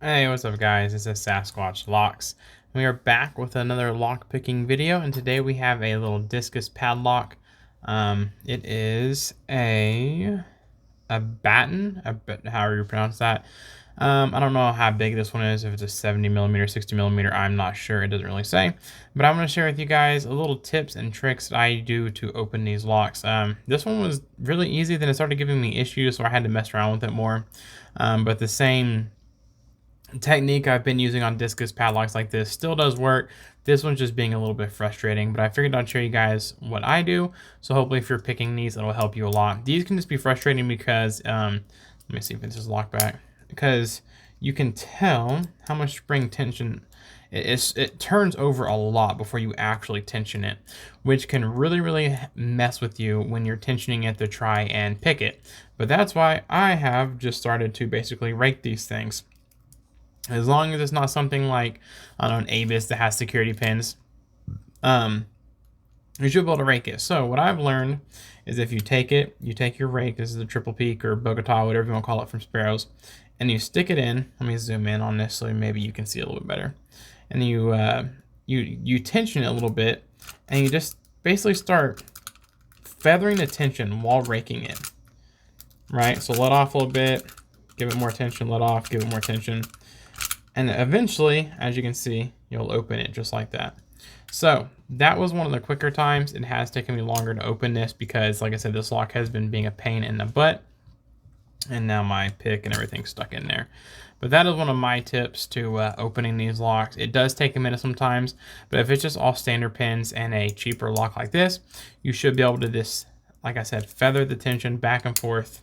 Hey, what's up guys? This is Sasquatch Locks. We are back with another lock picking video, and today we have a little discus padlock. It is a batten, however you pronounce that. I don't know how big this one is, if it's a 70 millimeter, 60 millimeter, I'm not sure, it doesn't really say. But I'm going to share with you guys a little tips and tricks that I do to open these locks. This one was really easy, then it started giving me issues, so I had to mess around with it more. But the same technique I've been using on discus padlocks like this still does work. This one's just being a little bit frustrating, but I figured I'd show you guys what I do. So hopefully if you're picking these, it'll help you a lot. These can just be frustrating because, let me see if this is locked back, because you can tell how much spring tension it turns over a lot before you actually tension it, which can really mess with you when you're tensioning it to try and pick it. But that's why I have just started to basically rake these things. As long as it's not something like, I don't know, an Avis that has security pins, you should be able to rake it. So what I've learned is if you take your rake, this is a triple peak or Bogota, whatever you want to call it, from Sparrows, and you stick it in. Let me zoom in on this so maybe you can see a little bit better. And you tension it a little bit, and you just basically start feathering the tension while raking it. Right? So let off a little bit, give it more tension, let off, give it more tension. And eventually, as you can see, you'll open it just like that. So that was one of the quicker times. It has taken me longer to open this because, like I said, this lock has been being a pain in the butt. And now my pick and everything's stuck in there. But that is one of my tips to opening these locks. It does take a minute sometimes, but if it's just all standard pins and a cheaper lock like this, you should be able to just, like I said, feather the tension back and forth.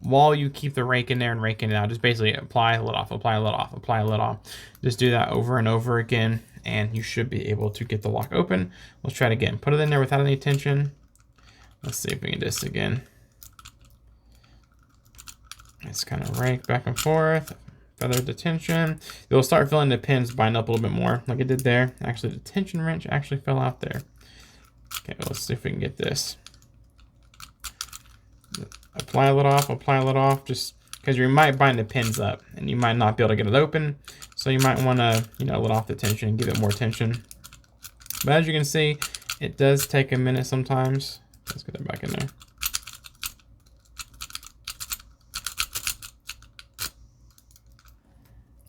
While you keep the rake in there and raking it out, just basically apply, let off, apply, let off, apply, let off. Just do that over and over again, and you should be able to get the lock open. Let's try it again. Put it in there without any tension. Let's see if we can do this again. Just kind of rake back and forth, feather the tension. You'll start feeling the pins bind up a little bit more, like it did there. Actually, the tension wrench actually fell out there. Okay, let's see if we can get this. Apply let off, just because you might bind the pins up and you might not be able to get it open. So you might want to, let off the tension and give it more tension. But as you can see, it does take a minute sometimes. Let's get that back in there.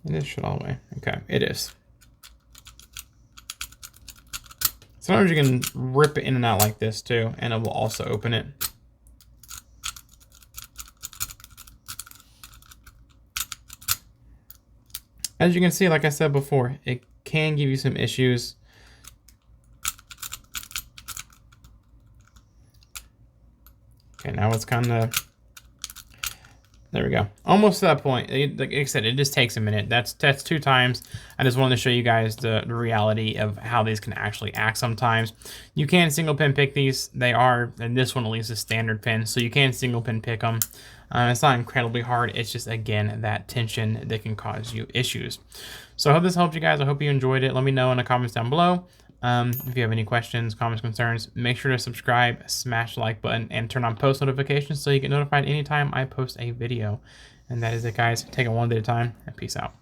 It is shut all the way. Okay, it is. Sometimes you can rip it in and out like this too, and it will also open it. As you can see, like I said before, it can give you some issues. Okay, now it's kind of, there we go. Almost to that point. Like I said, it just takes a minute. That's 2 times. I just wanted to show you guys the reality of how these can actually act sometimes. You can single pin pick these. They are, and this one at least is standard pin, so you can single pin pick them. It's not incredibly hard. It's just, again, that tension that can cause you issues. So I hope this helped you guys. I hope you enjoyed it. Let me know in the comments down below. If you have any questions, comments, concerns, make sure to subscribe, smash the like button, and turn on post notifications so you get notified anytime I post a video. And that is it, guys. Take it one day at a time, and peace out.